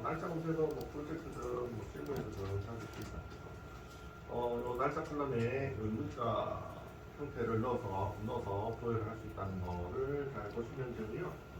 날짜 검색어 뭐 프로젝트든 뭐 실무에서든 찾을 수 있다. 요 날짜 컬럼에 요 문자 형태를 넣어서 조회를 할 수 있다는 거를 잘 보시면 되고요.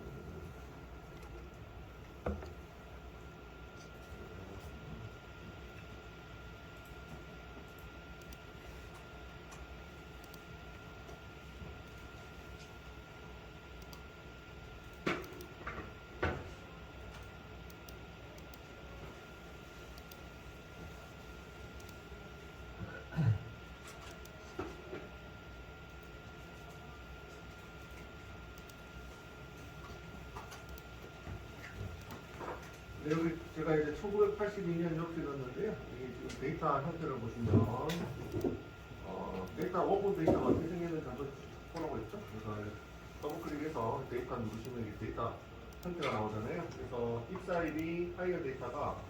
여기 제가 이제 1982년 이렇게 넣었는데요. 이게 지금 데이터 형태를 보시면 데이터 원본 데이터가 어떻게 생겼는지 한번 보라고 했죠. 그래서 더블 클릭해서 데이터 누르시면 이게 데이터 형태가 나오잖아요. 그래서 입사일이 파일 데이터가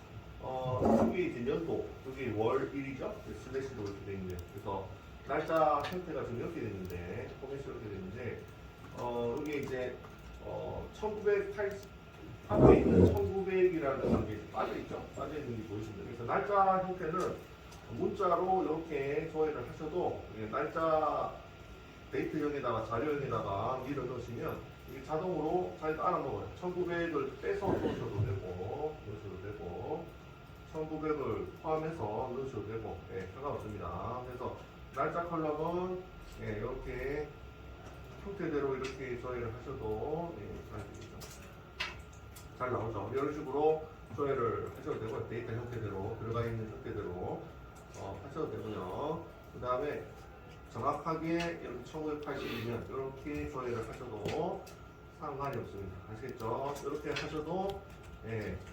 이게 이제 연도, 이게 월일이죠. 슬래시로 이렇게 되어 있네요. 그래서 날짜 형태가 지금 이렇게 되는데 포맷이 이렇게 되는데 이게 이제 1980 하부에 있는 1900이라는 게 빠져있죠? 빠져있는 게 보이십니다. 그래서 날짜 형태는 문자로 이렇게 조회를 하셔도 날짜 데이트형에다가 자료형에다가 밀어 넣으시면 이게 자동으로 자기가 알아먹어요. 1900을 빼서 넣으셔도 되고 1900을 포함해서 넣으셔도 되고 상관없습니다. 그래서 날짜 컬럼은 이렇게 형태대로 이렇게 조회를 하셔도 잘 되겠죠. 잘 나오죠. 이런 식으로 조회를 하셔도 되고 데이터 형태대로 들어가 있는 형태대로 하셔도 되고요. 그 다음에 정확하게 이렇게 1982년 이렇게 조회를 하셔도 상관이 없습니다. 아시겠죠? 이렇게 하셔도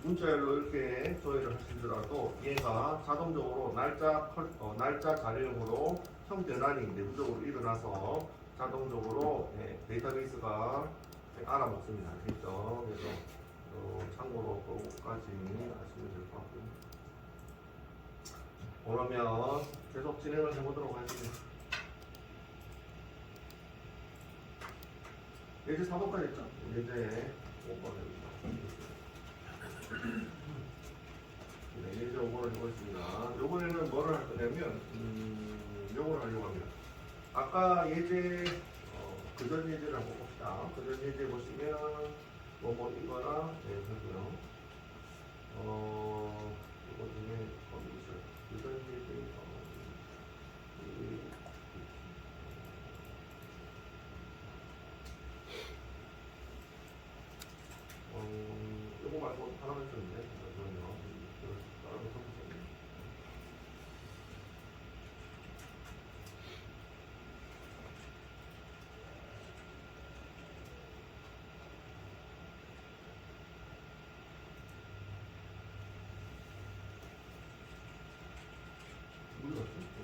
문자열로 이렇게 조회를 하시더라도 얘가 자동적으로 날짜 자료용으로 형 변환이 내부적으로 일어나서 자동적으로 데이터베이스가 알아먹습니다. 아시겠죠? 그래서 참고로 그거까지 아시면 될 것 같고요. 그러면 계속 진행을 해보도록 하겠습니다. 예제 4번까지 했죠? 예제 5번입니다. 네, 예제 5번을 해보겠습니다. 이번에는 뭐를 할 거냐면 요걸 하려고 합니다. 아까 예제 그전 예제를 한번 봅시다. 그전 예제 보시면 이거나 하고요. 이거 중에 그전 예제 이거 말고 하나만 있었는데 잠시만요. 다른 거 써보세요.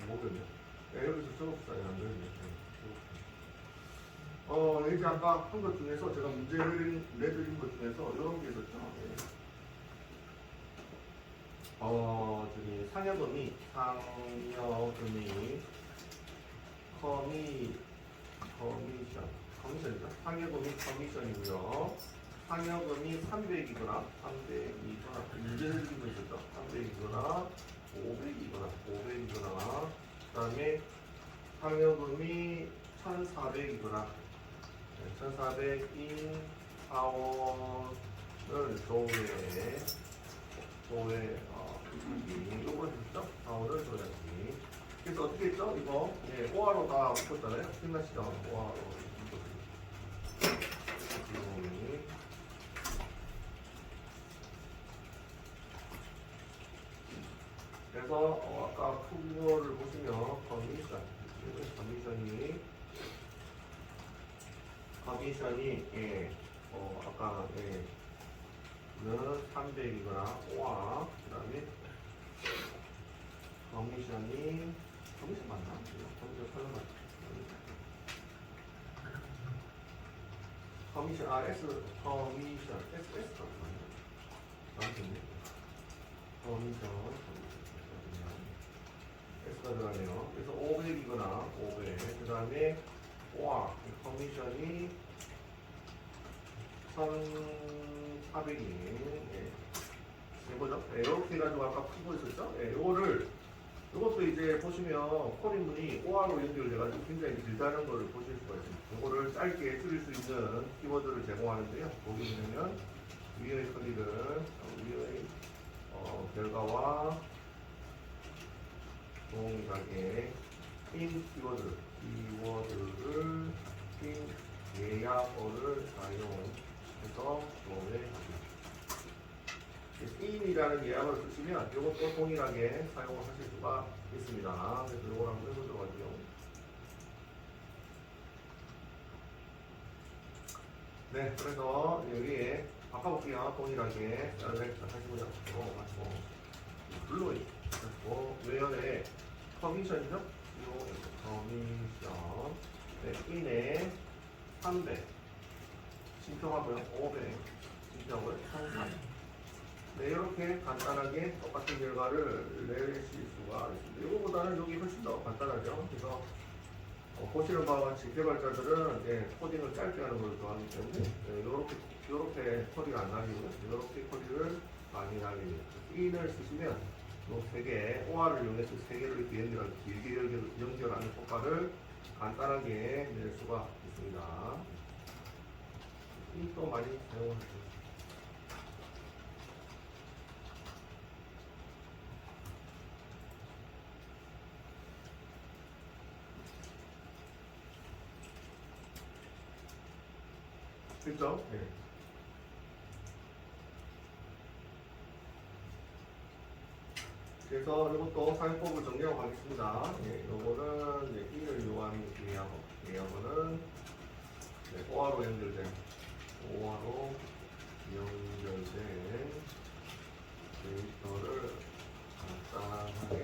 모르겠네. 여기서 적읍시다. 안 되겠네. 이제 아까 한 것 중에서 제가 문제를 내드린 것 중에서 이런 게 있었죠. 저기 상여금이 커미션이죠. 상여금이 커미션이고요. 상여금이 300이거나 문제 내드린 거 있었죠. 300이거나 500이거나 그 다음에 상여금이 1400이거나 1400인 사원을 요걸 했죠? 사원을 조회하기. 그래서 어떻게 했죠? 이거 5화로 다 묶었잖아요. 끝나시죠? 5화로 묶었습니다. 그래서 아까 푸거를 보시면 커미션이 아까 는 300이거나 5화 그 다음에 커미션 맞나? 커미션 설명 SS가 맞네. S가 들어가네요. 그래서 500이거나 500. 그 다음에 커미션이 1,400인 요거죠. 예, 요렇게 해가지고 아까 풀고 있었죠. 예, 요것도 이제 보시면 코딩문이 OR로 연결돼가지고 굉장히 길다는 걸 보실 수가 있습니다. 요거를 짧게 줄일 수 있는 키워드를 제공하는데요. 거기 보면 위의 커리를 위의 결과와 동일하게 인 키워드를 인 예약어를 사용해서 조회하기. in이라는 예약을 쓰시면 이것도 동일하게 사용을 하실 수가 있습니다. 그래서 이걸 한번 해보도록 하죠. 네, 그래서 여기에 바꿔볼게요. 동일하게 셀렉트 하시고요. 넘어가시고 블루이 그리고 외연의 커미션이죠? 이 커미션 네, in에 300 신청하고요. 500 신청을 1300 네, 이렇게 간단하게 똑같은 결과를 내실 수가 있습니다. 이거보다는 여기 훨씬 더 간단하죠. 그래서 보시는 바와 같이 개발자들은 코딩을 짧게 하는 걸 좋아하기 때문에 이렇게 코디가 안 나기고요. 이렇게 코디를 많이 나깁니다. in을 쓰시면 이 세 개, OR을 이용해서 세 개를 이렇게 길게 연결하는 효과를 간단하게 낼 수가 있습니다. 또 많이 사용하죠. 그렇죠? 네. 그래서 이것도 사용법을 정리하고 가겠습니다. 예, 요거는 이제 in을 이용하는 예약어는 OR로 연결된 데이터를 간단하게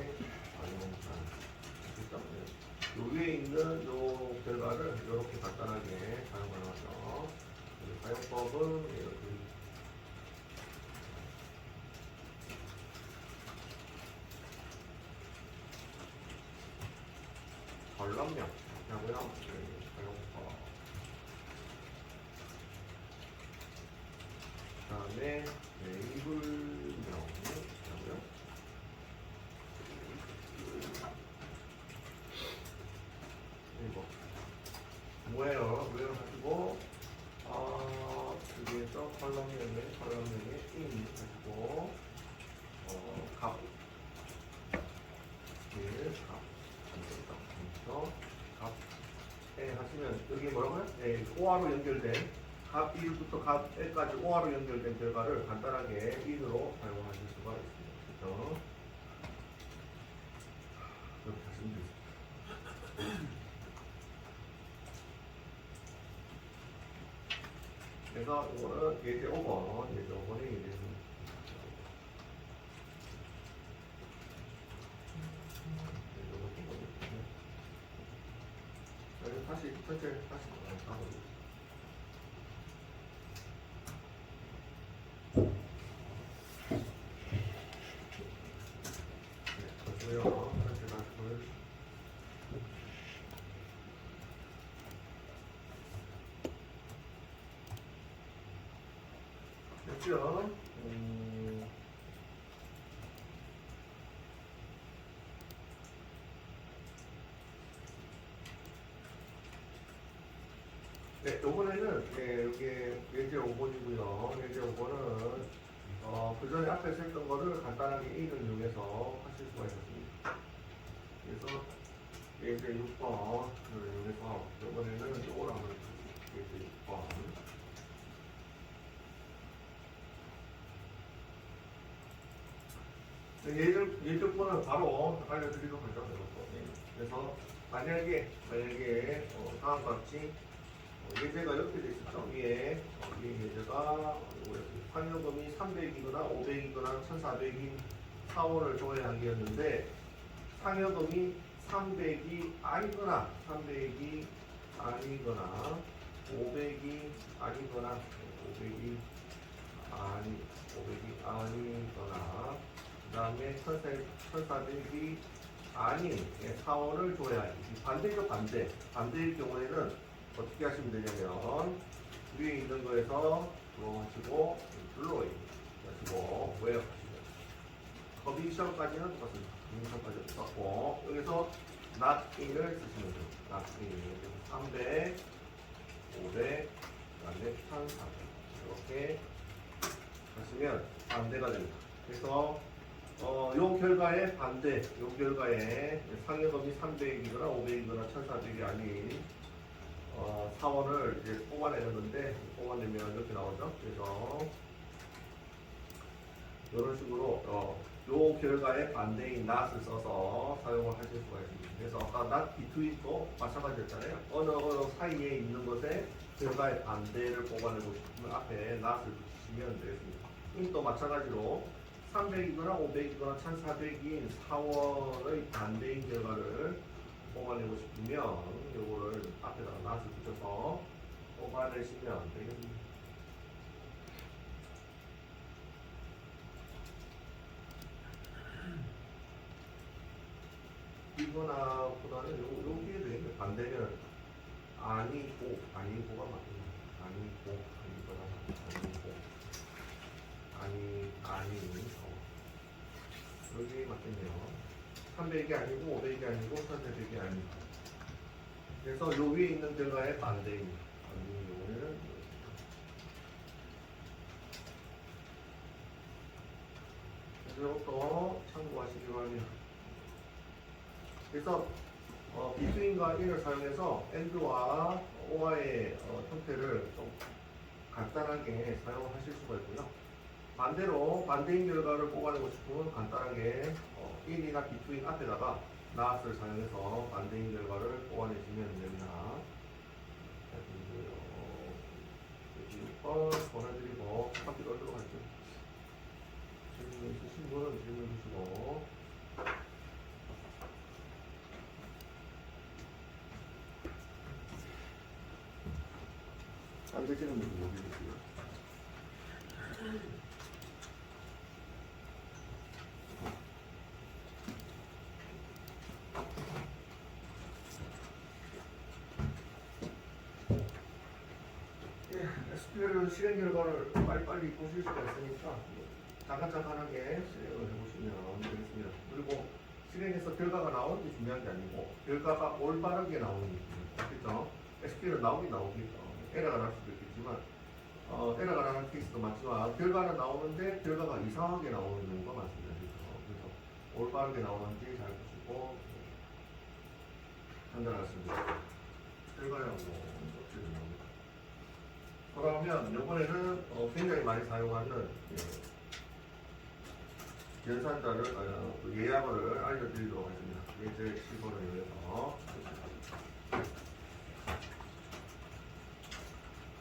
활용한 그렇죠? 네. 요 위에 있는 요 결과를 이렇게 간단하게 사용을 하죠. 사용법은 이렇게 관람명 하고요. 사용법 그 다음에 레이블명 하고요. 이거 뭐예요? 하시고 여기에서 컬럼명에 in 하시고 값 값에 하시면 여기 뭐라고요? 네, OR로 연결된 값 1부터 값 L까지 OR로 연결된 결과를 간단하게 in으로 사용하실 수가 있습니다. 그렇죠? 이렇게 하시면 되겠습니다. 그래서 이거는 예제 5번이 이제 다시 천천히 다시 가보죠. 네, 그렇고요. 다시 가시고요. 됐죠? 네, 요번에는 여기 예제 5번이고요. 예제 5번은 그 전에 앞에서 했던 거를 간단하게 A를 이용해서 하실 수가 있었습니다. 그래서 예제 6번을 이용해서 요번에는 요걸 한번 예제 6번 예제권을 바로 알려드리도록 하죠. 그래서 만약에 다음과 같이 예제가 이렇게 돼 있었죠. 위에 예제가 상여금이 300이거나 500이거나 1,400인 사원을 조회하기였는데 상여금이 300이 아니거나 500이 아니거나 그 다음에 1,400이 아닌 사원을 조회하기. 반대죠, 반대일 경우에는 어떻게 하시면 되냐면 위에 있는 거에서 들어가시고 블로잉 하시고 웨어 하시면 컨디션까지는 똑같습니다. 컨디션까지 똑같고 여기서 not in을 쓰시면 돼요. not in 300, 500, 그다음에 1400 이렇게 하시면 반대가 됩니다. 그래서 요 결과의 반대, 요 결과의 상여금이 300이거나 500이거나 1400이 아닌 사원을 이제 뽑아내는 건데 뽑아내면 이렇게 나오죠. 그래서 이런 식으로 요 결과의 반대인 not을 써서 사용을 하실 수가 있습니다. 그래서 아까 not between도 마찬가지였잖아요. 어느 사이에 있는 것에 결과의 반대를 뽑아내고 싶으면 앞에 not을 붙이시면 되겠습니다. in도 마찬가지로 300이거나 500이거나 1400인 사원의 반대인 결과를 뽑아내고 싶으면 요거를 앞에다가 not을 붙여서 뽑아내시면 되겠습니다. 이거나 보다는 여기에 되는 반대면 아니고가 맞습니다. 아니고 아니 여기 맞겠네요. 300이 아니고 500이 아니고 1400이 아니고 그래서 요 위에 있는 결과의 반대입니다. 아니 요거는 그래서 이것도 참고하시기 바랍니다. 그래서 between과 in을 사용해서 and와 or의 형태를 좀 간단하게 사용하실 수가 있고요. 반대로 반대인 결과를 뽑아내고 싶으면 간단하게 in이나 between 앞에다가 not을 사용해서 반대인 결과를 뽑아내시면 됩니다. 여기 6번 보내드리고 커피 넣도록 할게요. 질문 있으신 분은 질문 주시고 안 되시는 분은 여기 계세요. SQL은 실행 결과를 빨리빨리 보실 수가 있으니까 잠깐하게 실행을 해보시면 되겠습니다. 그리고 실행해서 결과가 나오는 게 중요한 게 아니고 결과가 올바르게 나오는 게 중요해요. 그렇죠? SQL은 나오겠죠. 에러가 날 수도 있겠지만 에러가 나는 케이스도 많지만 결과는 나오는데 결과가 이상하게 나오는 경우가 많습니다. 그래서 올바르게 나오는지 잘 보시고 판단하시면 됩니다. 결과라고 어떻게 나옵니다. 그러면 이번에는 굉장히 많이 사용하는 연산자를 예약어를 알려드리도록 하겠습니다. 예제 7번을 위해서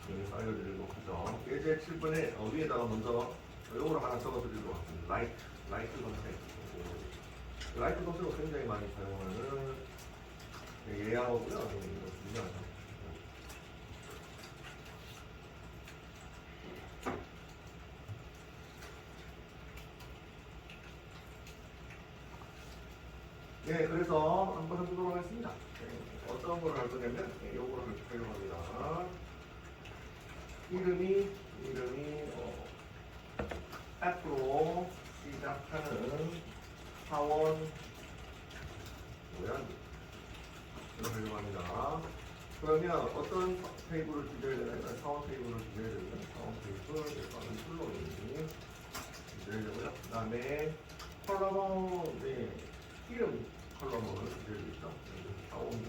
여기서 알려드리도록 하죠. 예제 7번에 위에다가 먼저 요거를 하나 적어드리도록 하겠습니다. 라이트 검색. 라이트 검색은 굉장히 많이 사용하는 예약어고요. 이거 중요하죠. 네, 그래서 한번 해보도록 하겠습니다. 어떤 걸 할 거냐면, 요거를 활용합니다. 이름이 F로 시작하는 사원 모양 이걸 활용합니다. 그러면 어떤 테이블을 기재해야 되냐면 사원 테이블을 기재해야 되면 사원 테이블 일단은 플로잉이 기재해야 되고요. 그 다음에 컬러머 이름 컬러머를 기재해야 되죠. 사원용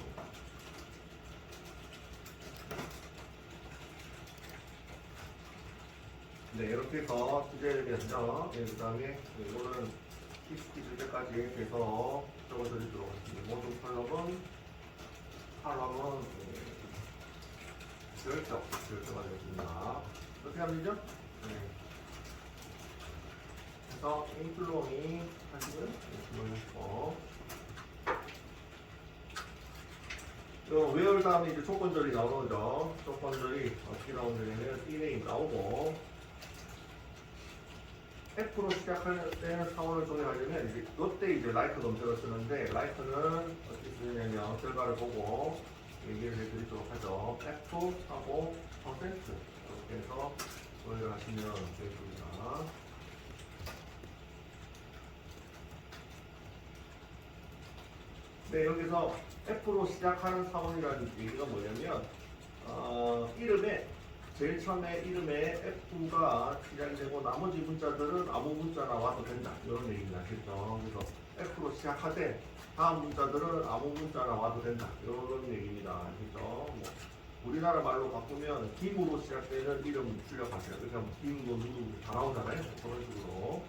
네, 이렇게 해서 기재되면요. 네, 그 다음에 이거는 익숙해질 때까지 해서 적어드리도록 하겠습니다. 모든 컬럼은 결정가 되겠습니다. 어떻게 하면 되죠? 네. 그래서 인플로잉 하시고요. 외울 다음에 이제 조건절이 나오죠. 조건절이 어떻게 나오냐면 이네임 나오고 F로 시작할 때는 사원을 정의하려면 이제 이때 이제 라이트 검색을 쓰는데 라이트는 어떻게 쓰냐면 결과를 보고 얘기를 해드리도록 하죠. F하고 퍼센트 이렇게 해서 조회를 하시면 되겠습니다. 네, 여기서 F로 시작하는 사원이라는 얘기가 뭐냐면 이름에 제일 처음에 이름에 F가 시작이 되고 나머지 문자들은 아무 문자나 와도 된다 이런 얘기가 나겠죠. 그래서 F로 시작하되 다음 문자들은 아무 문자나 와도 된다 이런 얘기입니다. 그죠? 뭐 우리나라 말로 바꾸면 김으로 시작되는 이름 출력하세요. 그래서 김, 뭐 누구 다 나오잖아요. 그런 식으로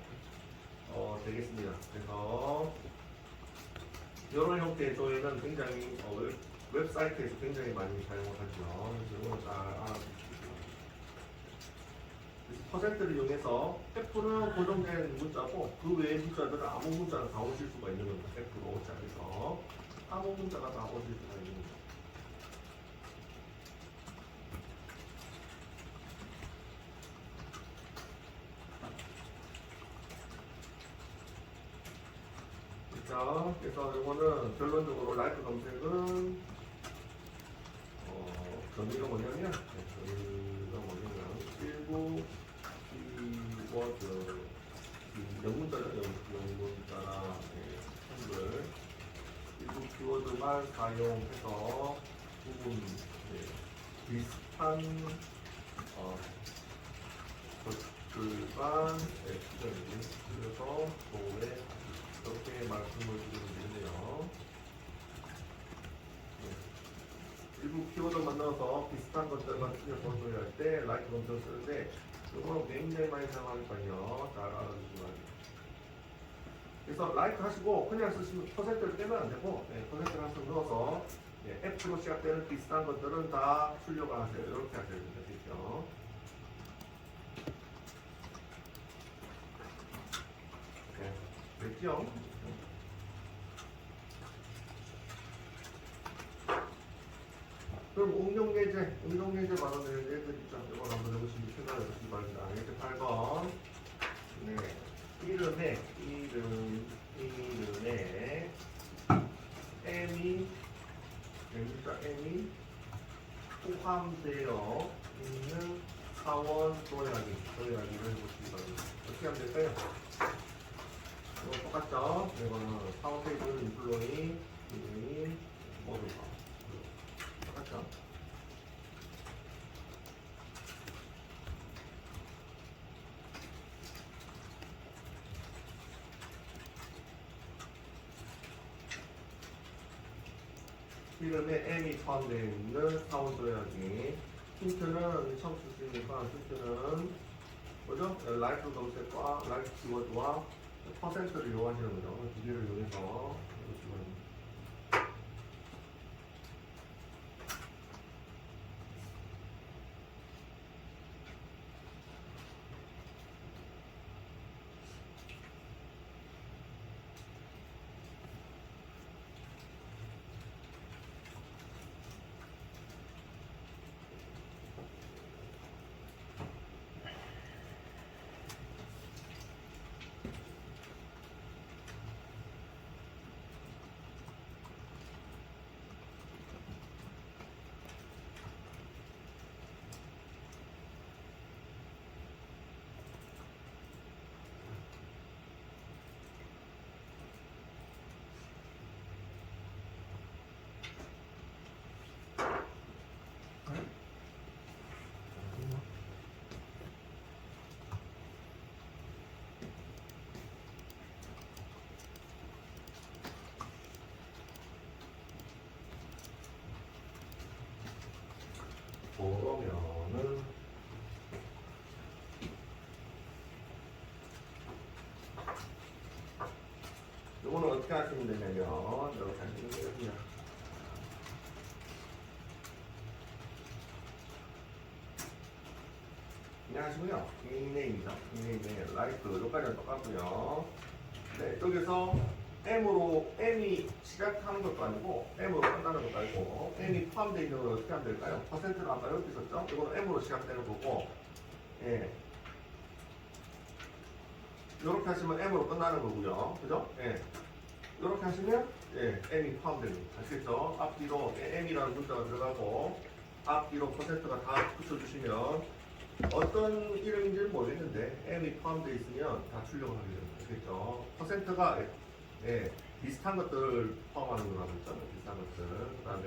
되겠습니다. 그래서 이런 형태의 조회는 굉장히 웹사이트에서 굉장히 많이 사용을 하죠. 그래서 이걸 잘 알아두시고요. 그래서 퍼센트를 이용해서 F는 고정된 문자고 그 외의 문자들은 아무 문자가 다 오실 수가 있는 겁니다. F로 시작해서 아무 문자가 다 오실 수가 있는 겁니다. 자, 그래서 이거는 결론적으로 라이프 검색은 정의가 뭐냐면 일부 키워드 영문자죠. 영문자나 한글 일부 키워드만 사용해서 부분 비슷한 것들만 추정이 그래서 도에 이렇게 말씀을 드리면 되는데요. 일부 키워드만 넣어서 비슷한 것들만 추려서 할 때 라이트 검색을 쓰는데 이거는 굉장히 많이 사용하니까요. 잘 알아주시기 바랍니다. 그래서 라이트 하시고 그냥 쓰시면 퍼센트를 떼면 안 되고 퍼센트를 항상 넣어서 F로 시작되는 비슷한 것들은 다 출력을 하세요. 이렇게 하셔야 됩니다. 됐죠? 됐죠? 그럼 응용예제 받아내는 예들 있죠? 이걸 한번 해보시면 생각해 보시기 바랍니다. 예제 8번. 네. 이름에 M이 포함되어 있는 사원 조회하기를 해보시기 바랍니다. 어떻게 하면 될까요? 이거 똑같죠? 이거는 사원 페이지는 인플로이, 이름이 모두가 똑같죠? 이름에 M이 포함되어 있는 사원 조회하기. 힌트는 처음 쓰시니까 힌트는 뭐죠? 라이프 검색과 라이프 키워드와 퍼센트를 이용하시는 거죠. 두 개를 이용해서 그러면은 이거는 어떻게 하시면 되냐면 이렇게 하시면 되거든요. 그냥 하시고요. 닉네임이죠. 닉네임에 라이트 여기까지는 똑같고요. 네, 여기서 M이 시작하는 것도 아니고 M으로 끝나는 것도 아니고 M이 포함되어 있는 걸 어떻게 하면 될까요? 퍼센트는 아까 이렇게 있었죠? 이거는 M으로 시작되는 거고 이렇게 하시면 M으로 끝나는 거고요. 그죠? 이렇게 하시면 M이 포함됩니다. 아시겠죠? 앞뒤로 M이라는 문자가 들어가고 앞뒤로 퍼센트가 다 붙여주시면 어떤 이름인지는 모르겠는데 M이 포함되어 있으면 다 출력을 하게 됩니다. 아시겠죠? 퍼센트가 비슷한 것들을 포함하는 거라고 했잖아요. 비슷한 것들. 그 다음에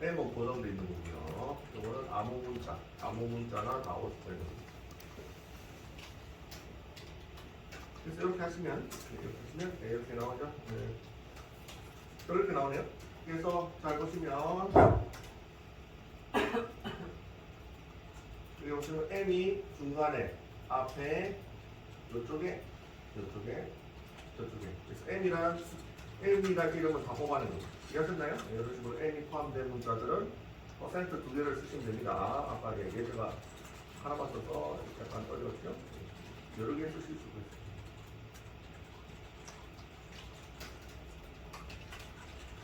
M은 고정되어 있는 거고요. 이거는 아무 문자나 나올 수 있는 거예요. 그래서 이렇게 하시면 이렇게 나오죠. 네. 이렇게 나오네요. 그래서 잘 보시면 여기 보시면 M이 중간에 앞에 이쪽에 저쪽에 그래서 M이란 이름을 다 뽑아내는 거죠. 이해하셨나요? 네, 이런 식으로 M이 포함된 문자들은 퍼센트 두 개를 쓰시면 됩니다. 아까 예제가 하나만 써서 약간 어려웠죠? 여러 개 쓰실 수도 있어요.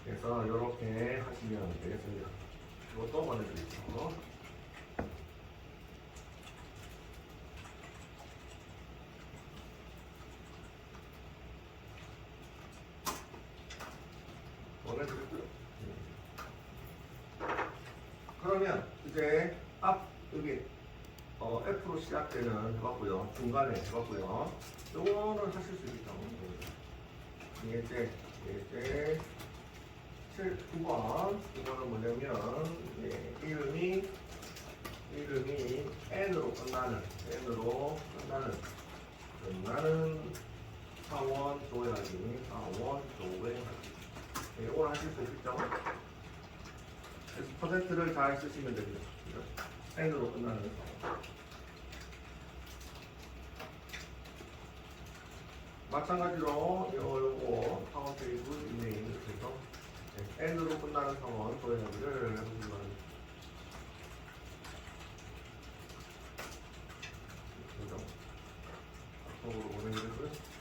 그래서 이렇게 하시면 되겠습니다. 이것도 보내드리죠. 보내드렸고요. 그러면 이제 여기 F로 시작되는 해봤고요. 중간에 해봤고요. 요거는 하실 수 있죠. 예제 9번 이거는 뭐냐면 이름이 N으로 끝나는 사원 조회하기 이걸 하실 수 있죠. 그래서 퍼센트를 잘 쓰시면 됩니다. N으로 끝나는 사원. 마찬가지로 요거 파워페이브 이메일 이렇게 해서 N으로 끝나는 상원 조회하기를 해보시기 바랍니다. 앞으로 보내드리고요.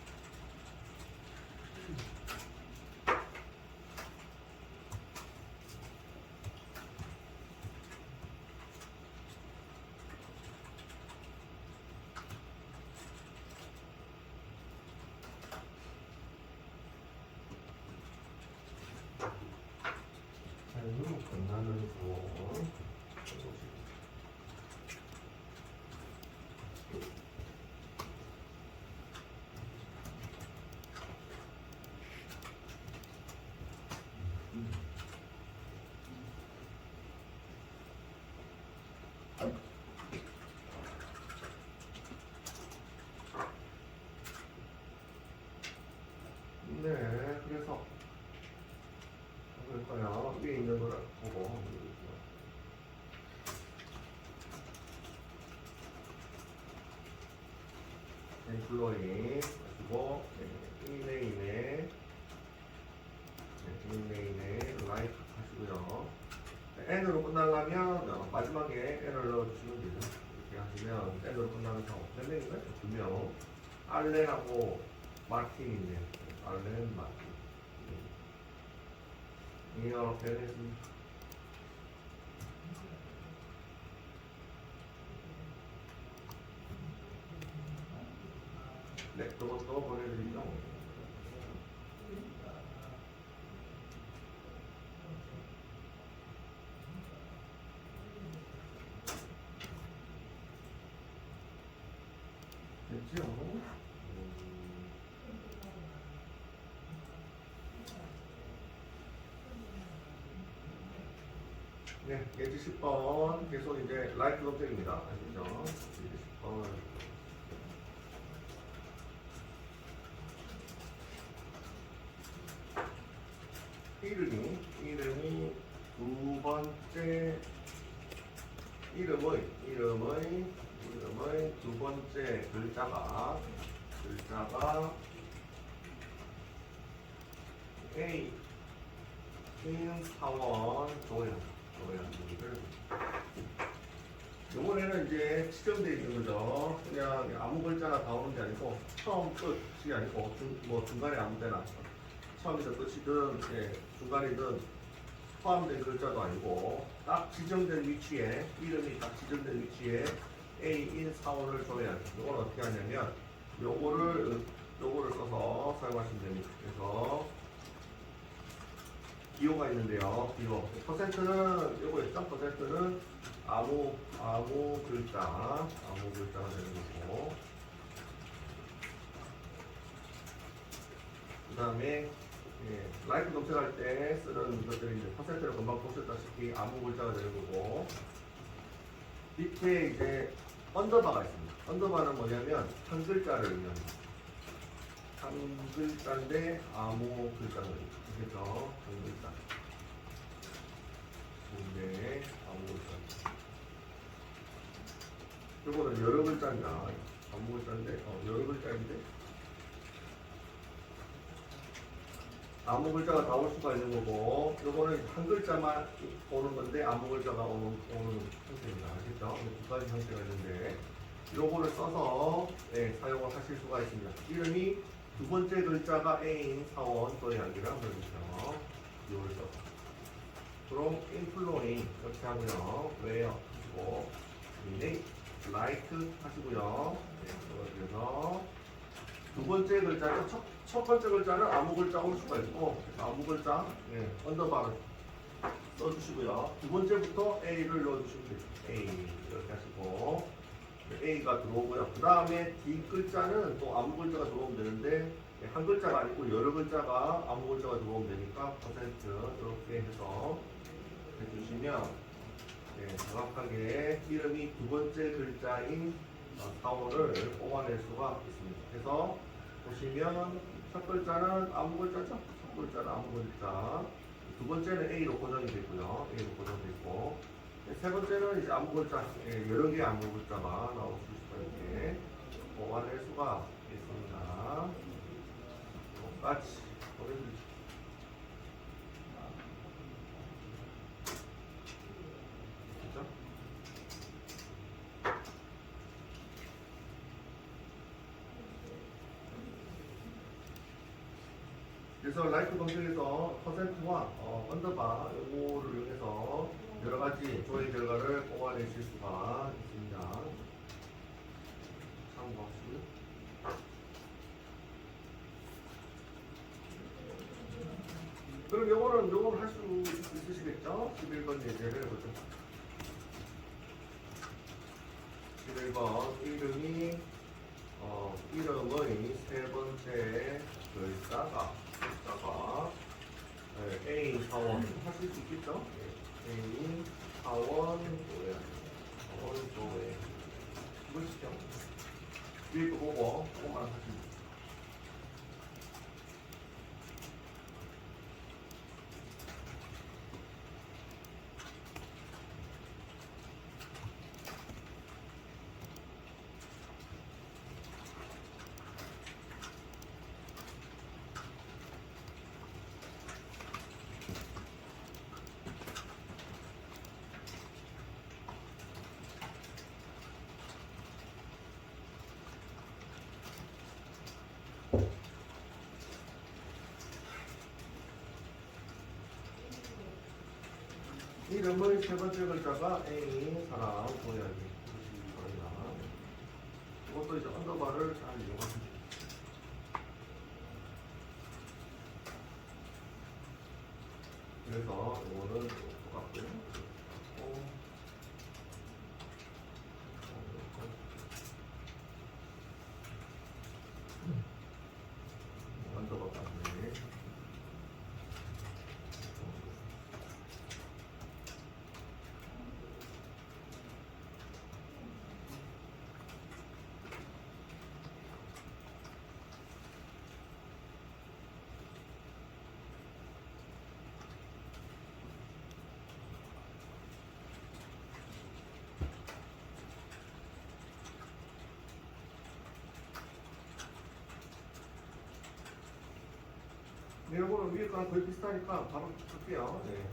N으로 끝나는 상원 네, 그래서 그럴까요? 위에 있는 걸 보고 블로잉 하시고 이메일에 라이트 하시고요. N으로 끝나려면 마지막에 N을 넣어주시면 되죠. 이렇게 하시면 N으로 끝나는 상황 몇 명인가요? 2명. 알렌하고 마틴인데 알렌 마틴 이렇게 했습니다. 네, 그것도 보내드리죠. 됐죠? 네, 예지 10번 계속 이제 라이트 검색입니다. 아시죠? 예지 10번. 이름이 두 번째 이름의 두 번째 글자가 A 인 사원 조회하기를 요번에는 이제 지정되어 있는 거죠. 그냥 아무 글자나 다 오는 게 아니고 처음 끝이 아니고 중간에 아무 데나 처음이든 끝이든 중간이든 포함된 글자도 아니고 딱 지정된 위치에 이름이 딱 지정된 위치에 A인 사원을 조회하기. 이걸 어떻게 하냐면 요거를 써서 사용하시면 됩니다. 그래서 기호가 있는데요. 기호 퍼센트는 요거 있죠. 퍼센트는 아무 글자가 되는 거고, 그 다음에 라이프 검색할 때 쓰는 것들이 이제 퍼센트를 금방 보셨다시피 아무 글자가 되는 거고, 밑에 이제 언더바가 있습니다. 언더바는 뭐냐면 한 글자를 의미합니다. 한 글자인데 아무 글자는 그래서 한 글자. 근데 아무 글자. 이거는 여러 글자입니다. 아무 글자인데 여러 글자인데 아무 글자가 나올 수가 있는 거고, 요거는 한 글자만 오는 건데 아무 글자가 오는 형태입니다. 알겠죠? 두 가지 형태가 있는데 요거를 써서 사용을 하실 수가 있습니다. 이름이 두 번째 글자가 A인 사원 도약이라고 해주세요. 요를 써서. 그럼 inflowing 이렇게 하고요. where 하시고 like 하시고요. 그래서 두 번째 글자는 첫 번째 글자는 아무 글자 올 수가 있고, 아무 글자 언더바를 써주시고요. 두 번째부터 A를 넣어주시면 되죠. A 이렇게 하시고 A가 들어오고요. 그 다음에 D 글자는 또 아무 글자가 들어오면 되는데 한 글자가 아니고 여러 글자가 아무 글자가 들어오면 되니까 퍼센트 이렇게 해서 해주시면 정확하게 이름이 두 번째 글자인 사원을 뽑아낼 수가 있습니다. 그래서 보시면 첫 글자는 아무 글자죠? 첫 글자는 아무 글자. 두 번째는 A로 고정이 되고요. A로 고정되어 있고. 세 번째는 이제 아무 글자, 여러 개의 아무 글자가 나올 수 있게 뽑아낼 수가 있습니다. 똑같이 보내드리죠. 그죠? 그래서 라이프 검색에서 퍼센트와 언더바 요거를 이용해서 여러 가지 조회 결과를 뽑아내실 수가 있습니다. 참고하시고요. 그럼 요거는 할 수 있으시겠죠? 11번 예제를 해보죠. 11번 이름이 이름의 세 번째 글자가 A 사원 하실 수 있겠죠? A 사원 조회 사원 조회 보시죠. 위에 거 보고 조금만 하시면 이름의 세 번째 글자가 A 사람 고양이 보시기 이것도 이제 언더바를 잘 이용하시면 됩니다. 그래서 이거는 똑같고요. 언더바 같네. 네, 이거는 위에 거랑 거의 비슷하니까 바로 쓸게요. 네.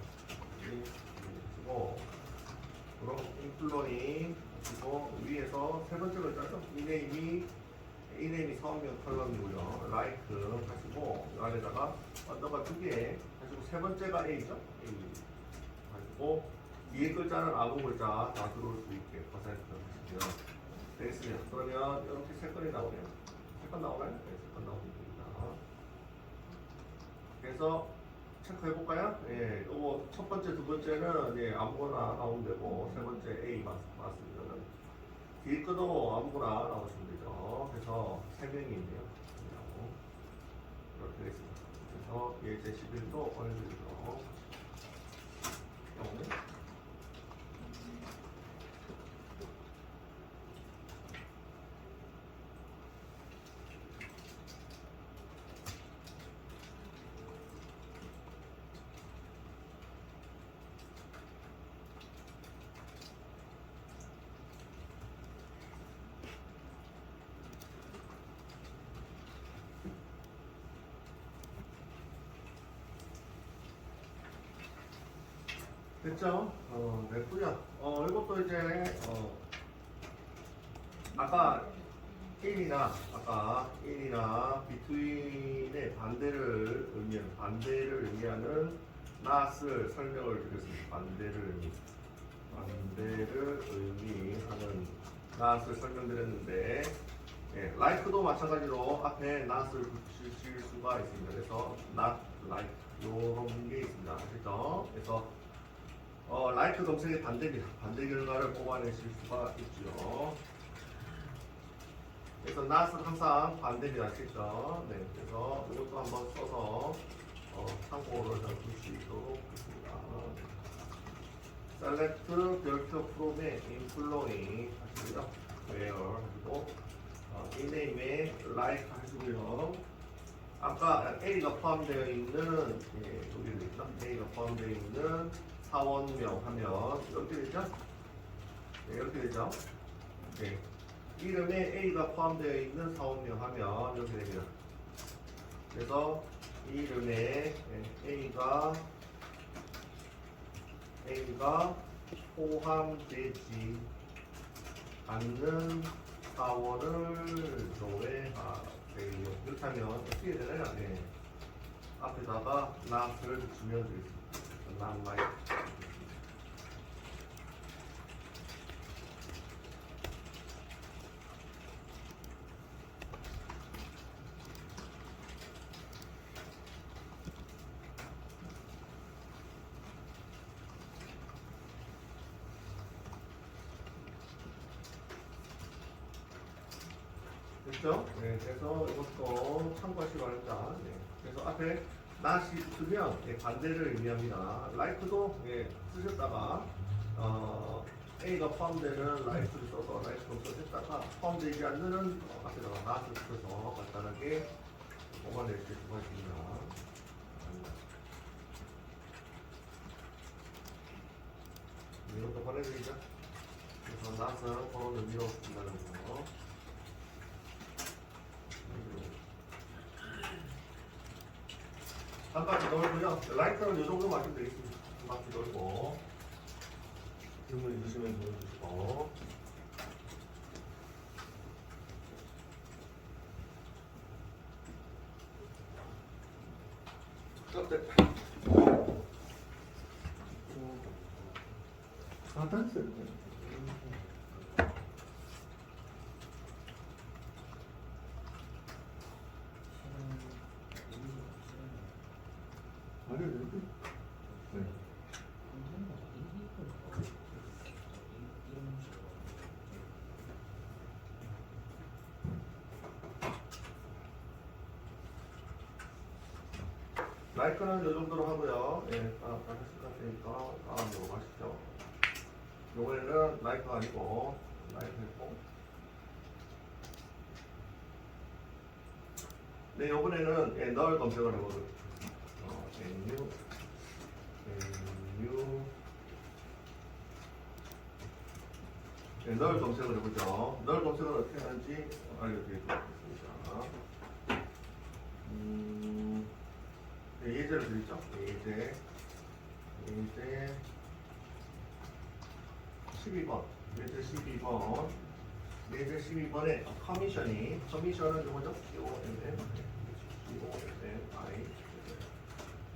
그리고 그럼 인플로잉 그리고 위에서 세 번째 글자죠. 이네임이 사원명 컬럼이고요. 라이크 하시고 이 안에다가 언더바 2개 하시고 세 번째가 A죠. A 하시고 뒤에 글자는 아무 글자 다 들어올 수 있게 퍼센트 하시면 되겠습니다. 그러면 이렇게 세 건이 나오네요. 세 건 나오나요? 네, 세 건 나오면 됩니다. 그래서 체크해 볼까요? 예, 요거 첫 번째, 두 번째는 아무거나 나오면 되고 세 번째 A 맞습니다. 뒤에 거도 아무거나 나오시면 되죠. 그래서 세 명이 있네요. 이렇게 되겠습니다. 예제 11도 보내드리도록 경우. 됐죠? 됐고요. 이것도 이제 아까 1이나 between의 반대를 의미하는 not을 설명을 드렸습니다. 반대를 의미하는 not을 설명드렸는데, 예, like도 마찬가지로 앞에 not을 붙이실 수가 있습니다. 그래서 not like 이런 게 있습니다. 아시죠? 그래서 like 검색의 반대입니다. 반대 결과를 뽑아내실 수가 있죠. 그래서 not은 항상 반대입니다. 아시죠? 네, 그래서 이것도 한번 써서 참고를 볼 수 있도록 하겠습니다. select 별표 from의 employee 하시고요. where 하시고 name에 like 하시고요. 아까 A가 포함되어 있는 여기 있죠? A가 포함되어 있는 사원명 하면 이렇게 되죠? 네, 이렇게 되죠? 네. 이름에 A가 포함되어 있는 사원명 하면 이렇게 됩니다. 그래서 이 이름에 A가 포함되지 않는 사원을 조회하세요. 이렇게 하면 어떻게 되나요? 네. 앞에다가 not을 주면 되겠습니다. not like. 됐죠? 네, 그래서 이것도 참고하시기 바랍니다. 네, 그래서 앞에 not이 붙으면 반대를 의미합니다. like도 쓰셨다가 A가 포함되는 like를 써서 like 검색했다가 포함되지 않는 앞에다가 not을 붙여서 간단하게 뽑아내실 수가 있습니다. 이것도 보내드리죠. 그래서 not은 그런 의미로 쓴다는 거. 한 바퀴 돌고요. 라이트는 이 정도 맞추면 되겠습니다. 한 바퀴 돌고 질문 있으시면 보여주시고. 단스. 네. 라이크는 이 정도로 하고요. 예, 다시 시작되니까 다음으로 가시죠. 요번에는 라이크가 아니고 라이크고. 네, 요번에는 널 검색을 해보도록. 널 검색을 해보죠. 널 검색을 어떻게 하는지 알려드리도록 하겠습니다. 예제를 드리죠. 예제 12번. 예제 12번. 예제 12번에 커미션은 뭐죠?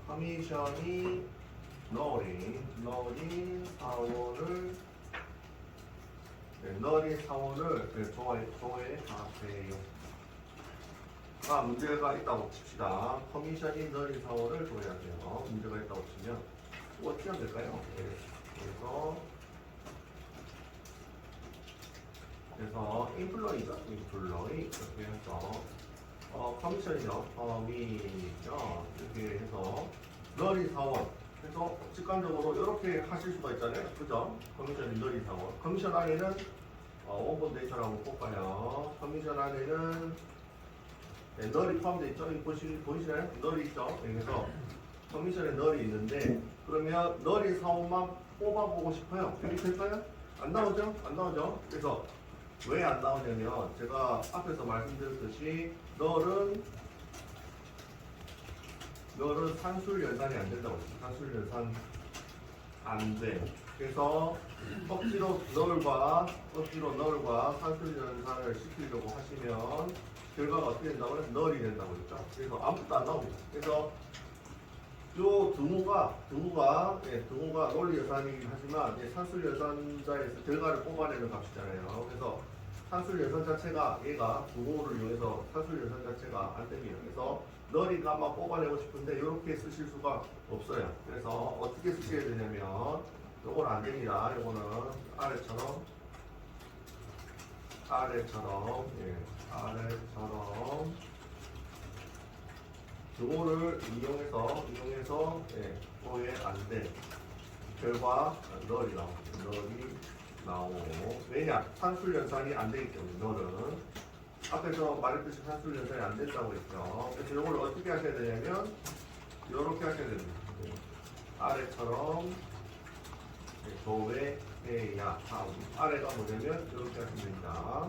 커미션이 너린 사원을 조회하세요. 문제가 있다고 칩시다. 커미션이 너린 사원을 조회하세요. 문제가 있다고 치면 어떻게 하면 될까요? 그래서 인플로이 이렇게 해서 커미션이죠. 커미션 이렇게 해서 너리 사원 해서 직관적으로 이렇게 하실 수가 있잖아요. 그죠? 커미션이 너리 사원. 커미션 안에는 원본 데이터라고 뽑아요. 커미션 안에는 네, 널이 포함되어 있죠. 여기 보이시나요? 널이 있죠. 그래서 커미션에 널이 있는데 그러면 널이 사원만 뽑아보고 싶어요. 여기 될까요? 안 나오죠? 안 나오죠? 그래서 왜 안 나오냐면 제가 앞에서 말씀드렸듯이 널은 산술 연산이 안 된다고 했어요. 산술 연산 안 돼. 그래서 억지로 널과 산술 연산을 시키려고 하시면 결과가 어떻게 된다고 해서 널이 된다고 했죠. 그래서 아무것도 안 나옵니다. 그래서 요 등호가 논리 연산이긴 하지만 산술 연산자에서 결과를 뽑아내는 값이잖아요. 그래서 산술 연산 자체가 얘가 등호를 이용해서 산술 연산 자체가 안 됩니다. 그래서 널이가 막 뽑아내고 싶은데 이렇게 쓰실 수가 없어요. 그래서 어떻게 쓰셔야 되냐면 요건 안 됩니다. 요거는 아래처럼 등호를 이용해서 뭐에 안 돼. 결과 널이 나오고 왜냐? 산술 연산이 안 되기 때문에 널은 앞에서 말했듯이 산술 연산이 안 된다고 했죠. 그래서 이걸 어떻게 하셔야 되냐면 이렇게 하셔야 됩니다. 아래처럼 조회해야 하고 아래가 뭐냐면 이렇게 하시면 됩니다.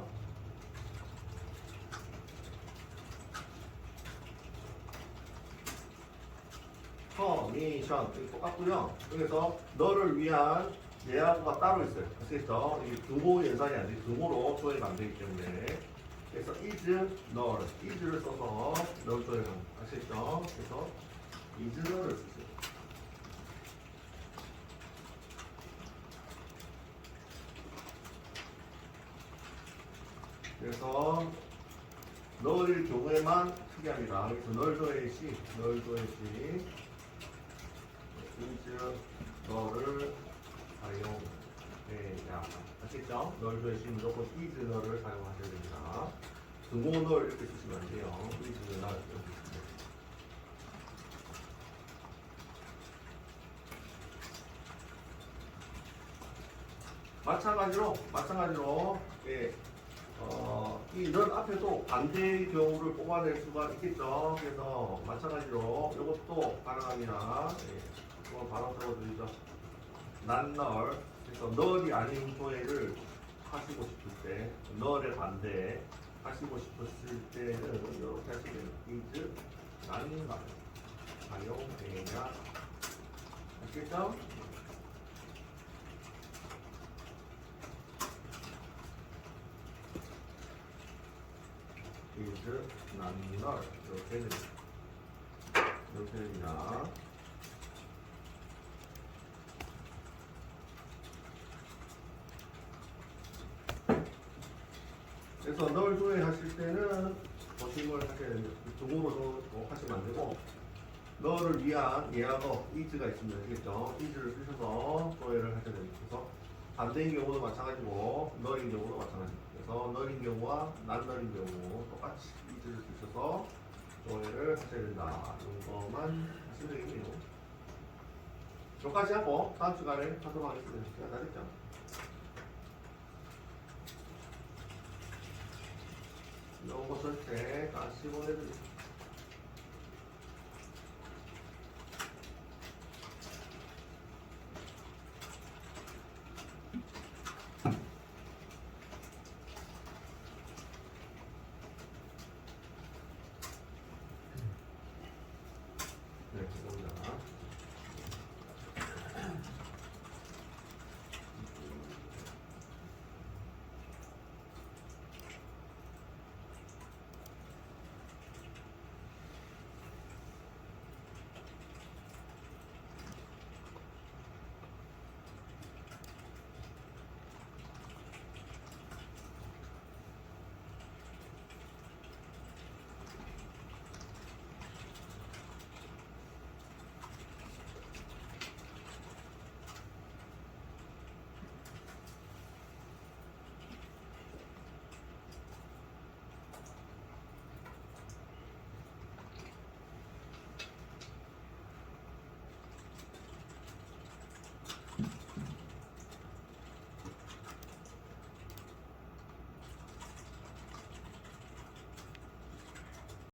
커미션 똑같고요. 그래서 너를 위한 예약어가 따로 있어요. 아시겠죠? 이게 등호 연산이 안 돼. 등호로 조회가 안 되기 때문에 그래서 is null, is를 써서 null 조회가 아시겠죠? 그래서 is null을 쓰세요. 그래서 null일 경우에만 특이합니다. 그래서 null 조회 시 is null을 사용해야 아시겠죠? null 조회 시 무조건 is null을 사용하셔야 됩니다. 등호 null 이렇게 쓰시면 안 돼요. is null 이렇게 쓰세요. 마찬가지로 이런 앞에도 반대의 경우를 뽑아낼 수가 있겠죠. 그래서 마찬가지로 이것도 가능합니다. 이건 바로 적어드리죠. 난널 그래서 널이 아닌 조회를 하시고 싶을 때 널의 반대 하시고 싶었을 때는 이렇게 하시면 is 난널 사용해야 아시겠죠? is 난널 이렇게 됩니다. 그래서 널 조회하실 때는 조심을 하셔야 됩니다. 등호로 하시면 안 되고 너를 위한 예약어 is가 있습니다. 알겠죠? is를 쓰셔서 조회를 하셔야 됩니다. 그래서 반대인 경우도 마찬가지고 널인 경우도 마찬가지입니다. 그래서 널인 경우와 난널인 경우 똑같이 is를 쓰셔서 조회를 하셔야 된다. 이것만 하시면 되겠네요. 여기까지 하고 다음 시간에 하도록 하겠습니다. 시간 다 됐죠? 요거 전체 다시 보내드릴게요.